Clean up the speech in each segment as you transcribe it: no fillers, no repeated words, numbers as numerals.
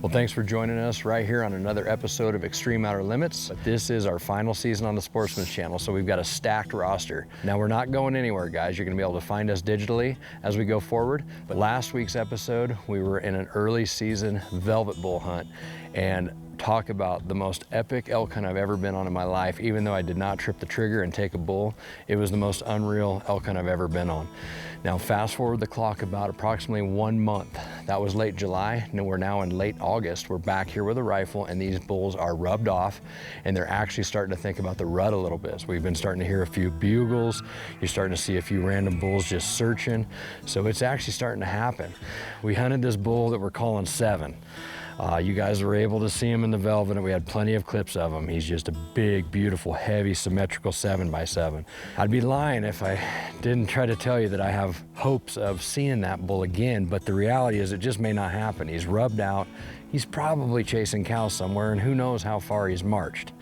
Well, thanks for joining us right here on another episode of Extreme Outer Limits. This is our final season on the Sportsman's Channel, so we've got a stacked roster. Now, we're not going anywhere, guys. You're gonna be able to find us digitally as we go forward. But last week's episode, we were in an early season velvet bull hunt, and talk about the most epic elk hunt I've ever been on in my life. Even though I did not trip the trigger and take a bull, it was the most unreal elk hunt I've ever been on. Now, fast forward the clock about approximately 1 month. That was late July, and we're now in late August. We're back here with a rifle, and these bulls are rubbed off, and they're actually starting to think about the rut a little bit. So we've been starting to hear a few bugles. You're starting to see a few random bulls just searching. So it's actually starting to happen. We hunted this bull that we're calling 7. You guys were able to see him in the velvet, and we had plenty of clips of him. He's just a big, beautiful, heavy, symmetrical 7x7. I'd be lying if I didn't try to tell you that I have hopes of seeing that bull again, but the reality is it just may not happen. He's rubbed out. He's probably chasing cows somewhere, and who knows how far he's marched.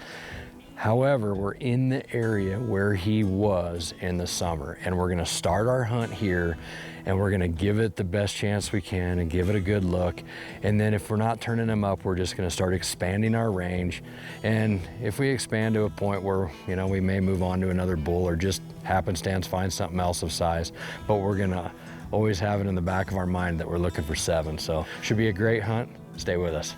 However, we're in the area where he was in the summer, and we're gonna start our hunt here, and we're gonna give it the best chance we can and give it a good look. And then if we're not turning him up, we're just gonna start expanding our range. And if we expand to a point where, you know, we may move on to another bull or just happenstance find something else of size, but we're gonna always have it in the back of our mind that we're looking for 7. So should be a great hunt. Stay with us.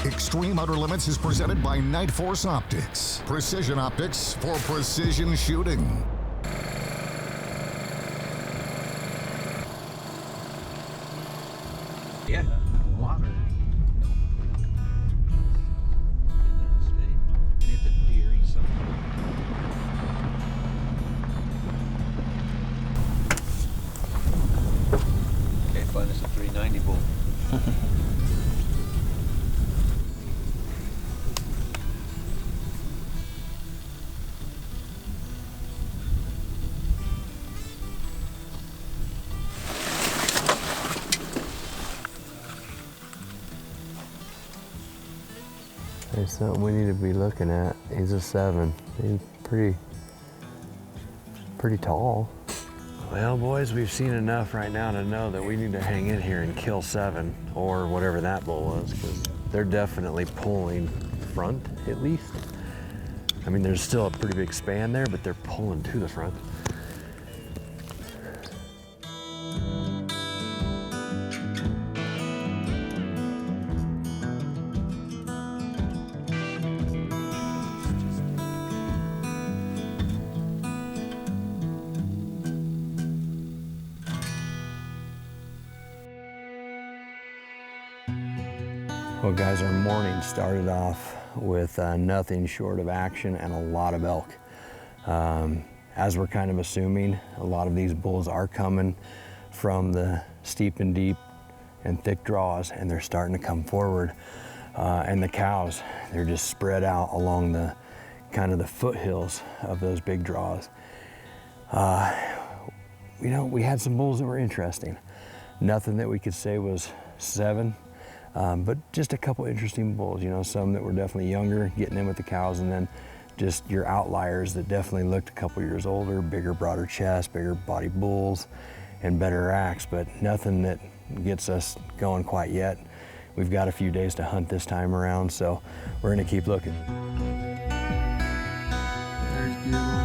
Extreme Outer Limits is presented by Night Force Optics. Precision optics for precision shooting. Yeah, water. And it's a deer something. Can't find us a 390 bull. There's something we need to be looking at. He's a 7. He's pretty tall. Well, boys, we've seen enough right now to know that we need to hang in here and kill 7, or whatever that bull was, because they're definitely pulling front, at least. I mean, there's still a pretty big span there, but they're pulling to the front. Well, guys, our morning started off with nothing short of action and a lot of elk. As we're kind of assuming, a lot of these bulls are coming from the steep and deep and thick draws, and they're starting to come forward. And the cows, they're just spread out along the kind of the foothills of those big draws. You know, we had some bulls that were interesting. Nothing that we could say was 7. But just a couple interesting bulls, you know, some that were definitely younger, getting in with the cows, and then just your outliers that definitely looked a couple years older, bigger, broader chest, bigger body bulls, and better racks, but nothing that gets us going quite yet. We've got a few days to hunt this time around, so we're gonna keep looking. There's deer.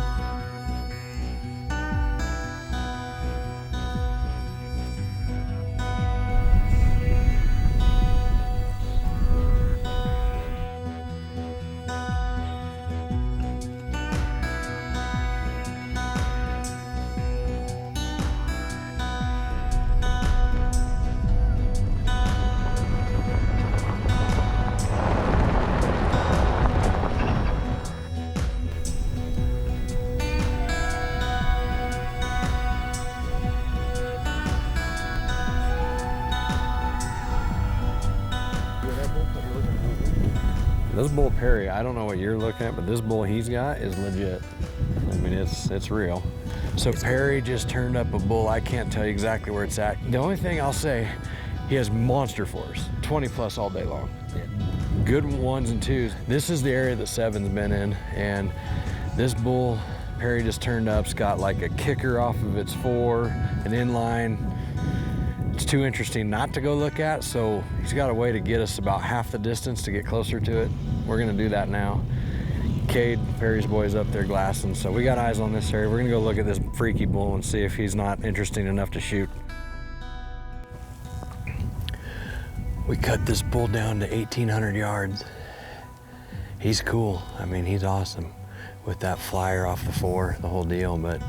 This bull Perry, I don't know what you're looking at, but this bull he's got is legit. I mean, it's real. So Perry just turned up a bull. I can't tell you exactly where it's at. The only thing I'll say, he has monster force, 20 plus all day long. Yeah. Good 1s and 2s. This is the area that 7's been in, and this bull, Perry just turned up's got like a kicker off of its 4, an inline. it's too interesting not to go look at, so he's got a way to get us about half the distance to get closer to it. We're gonna do that now. Cade, Perry's boys up there glassing, so we got eyes on this area. We're gonna go look at this freaky bull and see if he's not interesting enough to shoot. We cut this bull down to 1,800 yards. He's cool. I mean, he's awesome with that flyer off the 4, the whole deal, but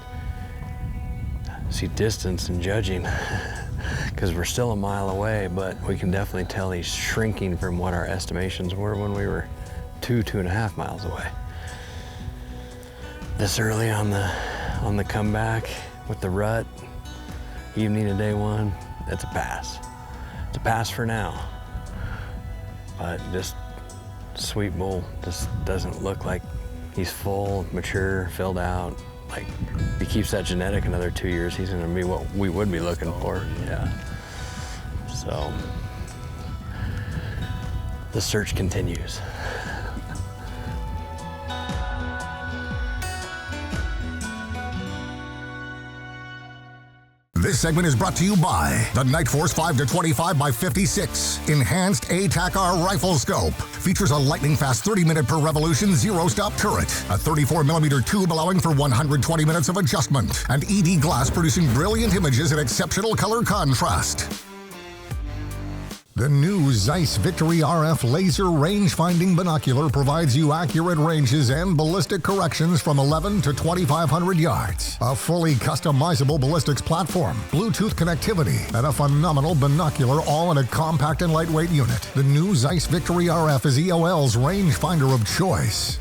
see distance and judging because we're still a mile away, but we can definitely tell he's shrinking from what our estimations were when we were 2.5 miles away. This early on the comeback with the rut, evening of day 1, it's a pass. It's a pass for now, but just sweet bull. Just doesn't look like he's full, mature, filled out. Like, if he keeps that genetic another 2 years, he's gonna be what we would be looking for. Yeah. So, the search continues. This segment is brought to you by the Night Force 5-25 by 56 Enhanced ATAC-R Rifle Scope. Features a lightning-fast 30-minute per revolution zero-stop turret, a 34mm tube allowing for 120 minutes of adjustment, and ED glass producing brilliant images in exceptional color contrast. The new Zeiss Victory RF laser range-finding binocular provides you accurate ranges and ballistic corrections from 11 to 2,500 yards. A fully customizable ballistics platform, Bluetooth connectivity, and a phenomenal binocular all in a compact and lightweight unit. The new Zeiss Victory RF is EOL's rangefinder of choice.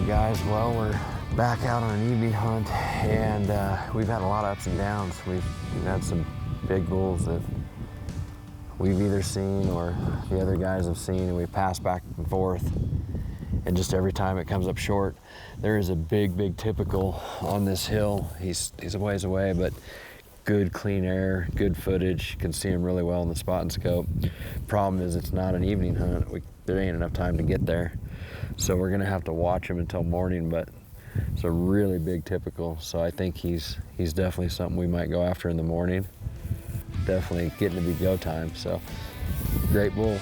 Guys, well, we're back out on an evening hunt, and we've had a lot of ups and downs. We've had some big bulls that we've either seen or the other guys have seen, and we pass back and forth, and just every time it comes up short. There is a big typical on this hill. He's a ways away, but good clean air, good footage. You can see him really well in the spot and scope. Problem is, it's not an evening hunt. There ain't enough time to get there. So we're gonna have to watch him until morning, but it's a really big typical. So I think he's definitely something we might go after in the morning. Definitely getting to be go time, so great bull.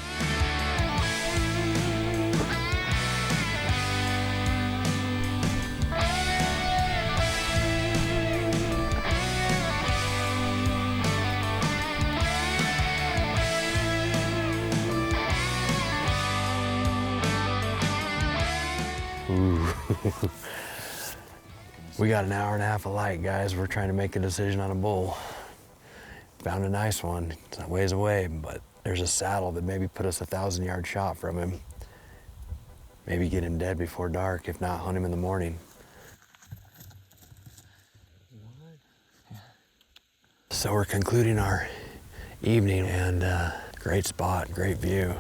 We got an hour and a half of light, guys. We're trying to make a decision on a bull. Found a nice one. It's a ways away, but there's a saddle that maybe put us a 1,000-yard shot from him. Maybe get him dead before dark. If not, hunt him in the morning. So we're concluding our evening, and great spot, great view.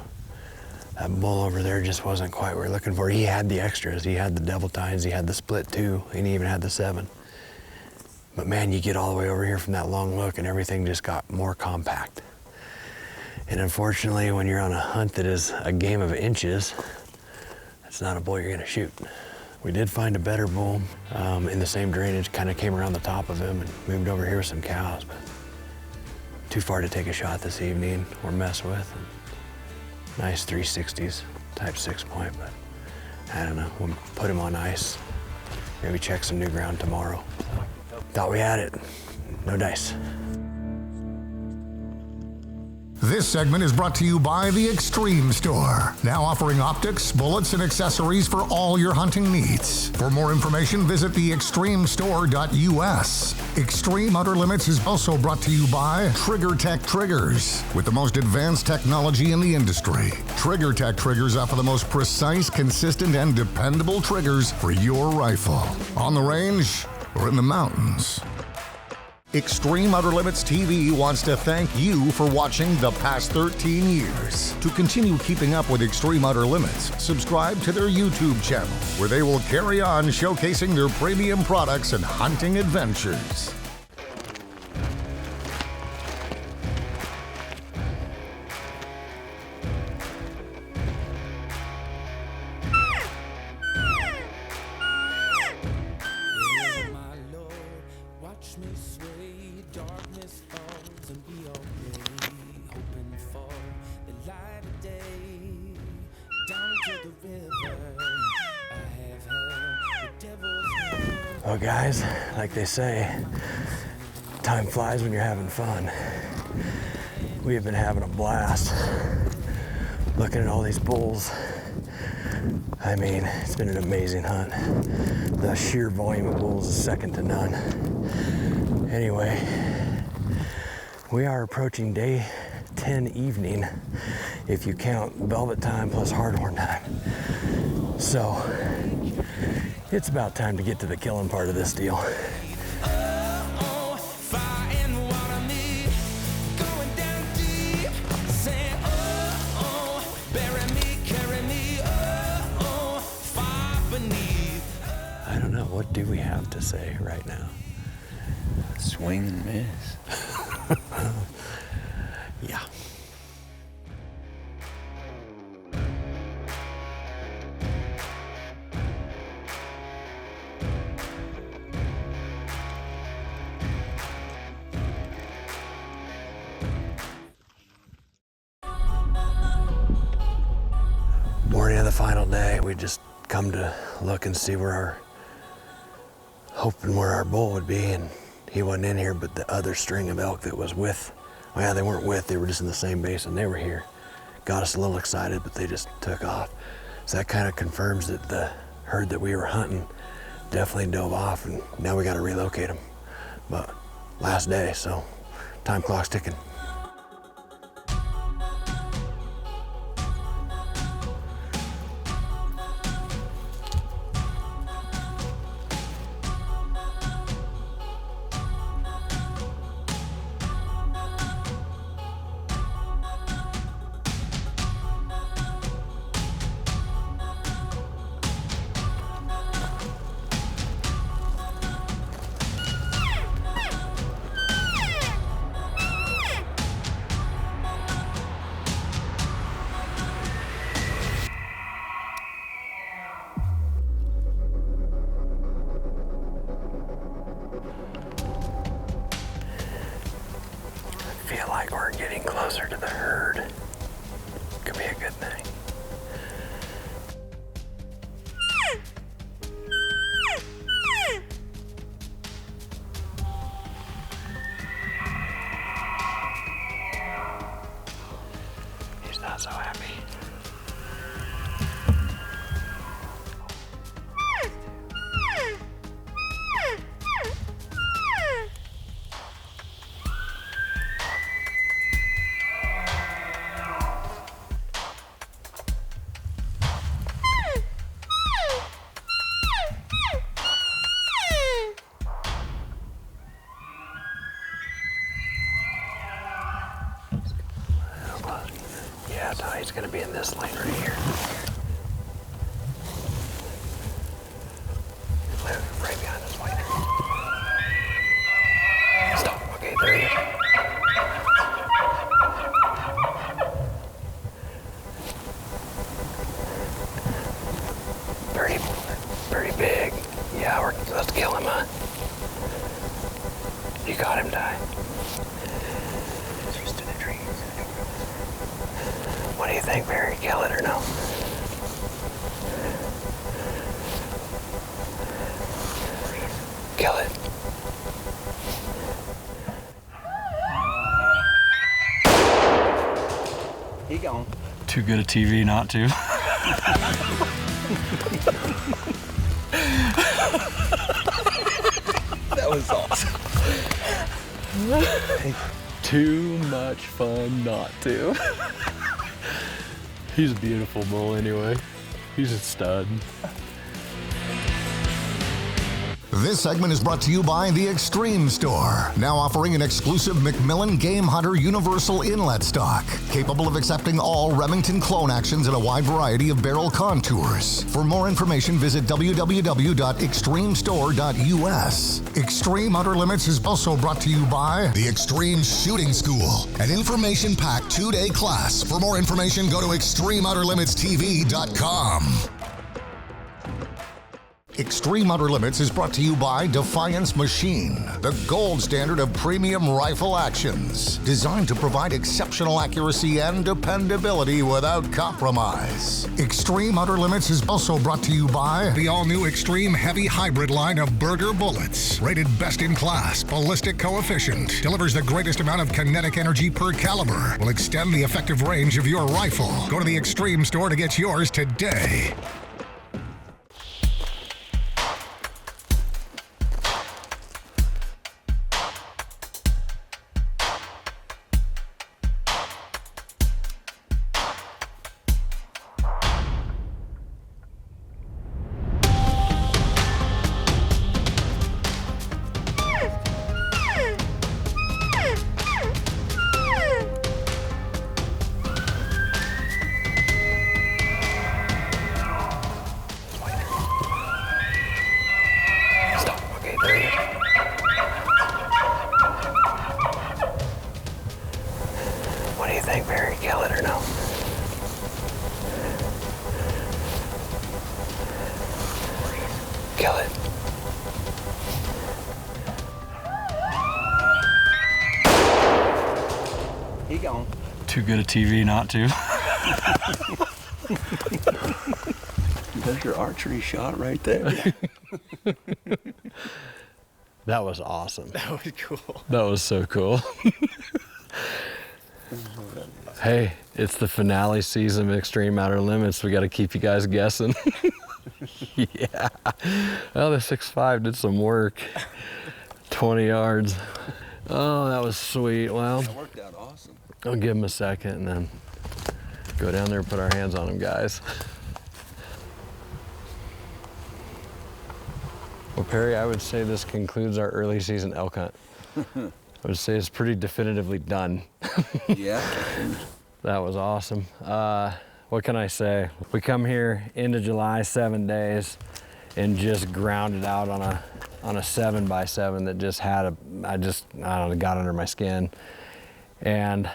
That bull over there just wasn't quite what we're looking for. He had the extras. He had the double tines, he had the split 2, and he even had the 7. But man, you get all the way over here from that long look and everything just got more compact. And unfortunately, when you're on a hunt that is a game of inches, that's not a bull you're gonna shoot. We did find a better bull in the same drainage, kind of came around the top of him and moved over here with some cows, but too far to take a shot this evening or mess with. Nice 360s, type 6-point, but I don't know, we'll put him on ice. Maybe check some new ground tomorrow. Thought we had it, no dice. This segment is brought to you by the Extreme Store, now offering optics, bullets, and accessories for all your hunting needs. For more information, visit theextremestore.us. Extreme Outer Limits is also brought to you by Trigger Tech Triggers. With the most advanced technology in the industry, Trigger Tech Triggers offer the most precise, consistent, and dependable triggers for your rifle, on the range or in the mountains. Extreme Outer Limits TV wants to thank you for watching the past 13 years. To continue keeping up with Extreme Outer Limits, subscribe to their YouTube channel, where they will carry on showcasing their premium products and hunting adventures. Well guys, like they say, time flies when you're having fun. We have been having a blast looking at all these bulls. I mean, it's been an amazing hunt. The sheer volume of bulls is second to none. Anyway, we are approaching day 10 evening, if you count velvet time plus hardhorn time. So, it's about time to get to the killing part of this deal. I don't know, what do we have to say right now? Swing and miss. Yeah. Morning of the final day, we just come to look and see where hoping where our bull would be, and he wasn't in here, but the other string of elk that was with, well, yeah, they weren't with, they were just in the same basin, they were here. Got us a little excited, but they just took off. So that kind of confirms that the herd that we were hunting definitely dove off, and now we got to relocate them. But last day, so time clock's ticking. Feel like we're getting closer to the herd. Could be a good thing. He's not so happy. be in this lane right here. Right behind this white. Stop. Okay, there he is. Pretty big. Yeah, let's kill him, huh? You got him, Ty. Just in the trees. What do you think, Barry? Kill it or no? Kill it. He gone. Too good a TV not to. That was awesome. Too much fun not to. He's a beautiful bull anyway. He's a stud. This segment is brought to you by The Extreme Store, now offering an exclusive Macmillan Game Hunter Universal Inlet Stock, capable of accepting all Remington clone actions in a wide variety of barrel contours. For more information, visit www.extremestore.us. Extreme Outer Limits is also brought to you by The Extreme Shooting School, an information-packed 2-day class. For more information, go to extremeouterlimitstv.com. Extreme Outer Limits is brought to you by Defiance Machine, the gold standard of premium rifle actions, designed to provide exceptional accuracy and dependability without compromise. Extreme Outer Limits is also brought to you by the all-new Extreme Heavy Hybrid line of Berger bullets, rated best in class, ballistic coefficient, delivers the greatest amount of kinetic energy per caliber, will extend the effective range of your rifle. Go to the Extreme Store to get yours today. What do you think, Barry? Kill it or no? Kill it. He gone. Too good a TV not to. There's your archery shot right there. That was awesome. That was cool. That was so cool. Hey, it's the finale season of Extreme Outer Limits. We got to keep you guys guessing. Yeah. Well, the 6.5 did some work. 20 yards. Oh, that was sweet. Well, That worked out awesome. I'll give him a second and then go down there and put our hands on him, guys. Well, Perry, I would say this concludes our early season elk hunt. I would say it's pretty definitively done. Yeah. That was awesome. What can I say? We come here into July, 7 days, and just ground it out on a 7x7 that just had I don't know, got under my skin. And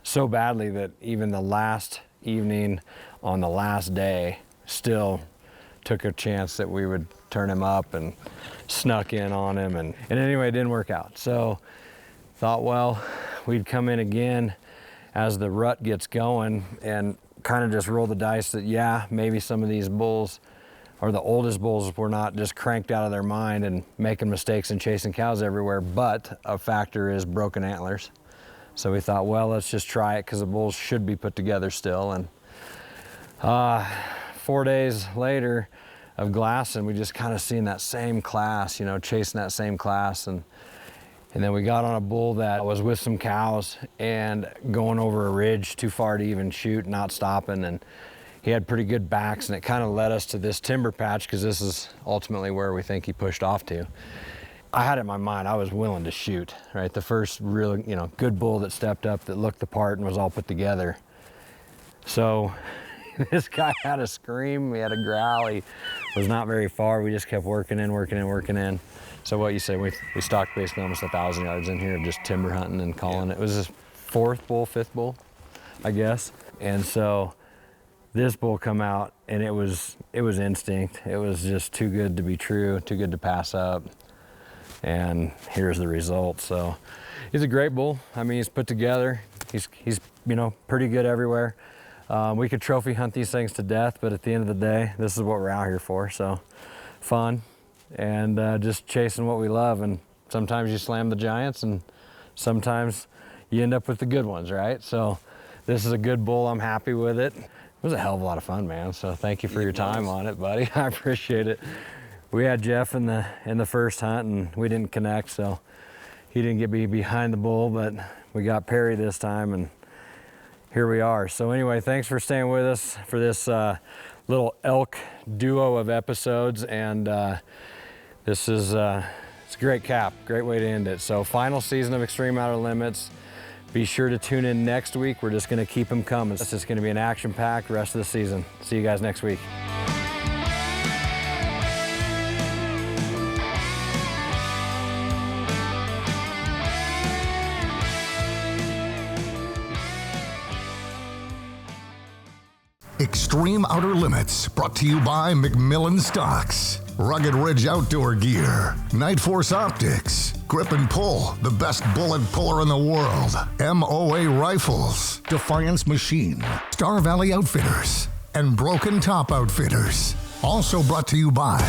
so badly that even the last evening on the last day still took a chance that we would turn him up and snuck in on him. And anyway, it didn't work out. So thought, well, we'd come in again as the rut gets going and kind of just roll the dice that, yeah, maybe some of these bulls, or the oldest bulls, were not just cranked out of their mind and making mistakes and chasing cows everywhere, but a factor is broken antlers. So we thought, well, let's just try it because the bulls should be put together still. And 4 days later of glassing, we just kind of seen that same class, you know, chasing that same class. And then we got on a bull that was with some cows and going over a ridge too far to even shoot, not stopping. And he had pretty good backs, and it kind of led us to this timber patch because this is ultimately where we think he pushed off to. I had it in my mind, I was willing to shoot, right? The first real, you know, good bull that stepped up, that looked the part and was all put together. So this guy had a scream, we had a growl, he was not very far. We just kept working in. So what you say, we stalked basically almost 1,000 yards in here of just timber hunting and calling. It was his fifth bull, I guess. And so this bull come out and it was instinct. It was just too good to be true, too good to pass up. And here's the result. So he's a great bull. I mean, he's put together. He's you know, pretty good everywhere. We could trophy hunt these things to death, but at the end of the day, this is what we're out here for. So fun and just chasing what we love. And sometimes you slam the giants and sometimes you end up with the good ones, right? So this is a good bull. I'm happy with it. It was a hell of a lot of fun, man. So thank you for your time on it, buddy. I appreciate it. We had Jeff in the first hunt and we didn't connect, so he didn't get me behind the bull, but we got Perry this time and here we are. So anyway, thanks for staying with us for this little elk duo of episodes. And this is it's a great cap, great way to end it. So final season of Extreme Outer Limits. Be sure to tune in next week. We're just gonna keep them coming. It's just gonna be an action-packed rest of the season. See you guys next week. Extreme Outer Limits, brought to you by McMillan Stocks, Rugged Ridge Outdoor Gear, Night Force Optics, Grip and Pull, the best bullet puller in the world, MOA Rifles, Defiance Machine, Star Valley Outfitters, and Broken Top Outfitters. Also brought to you by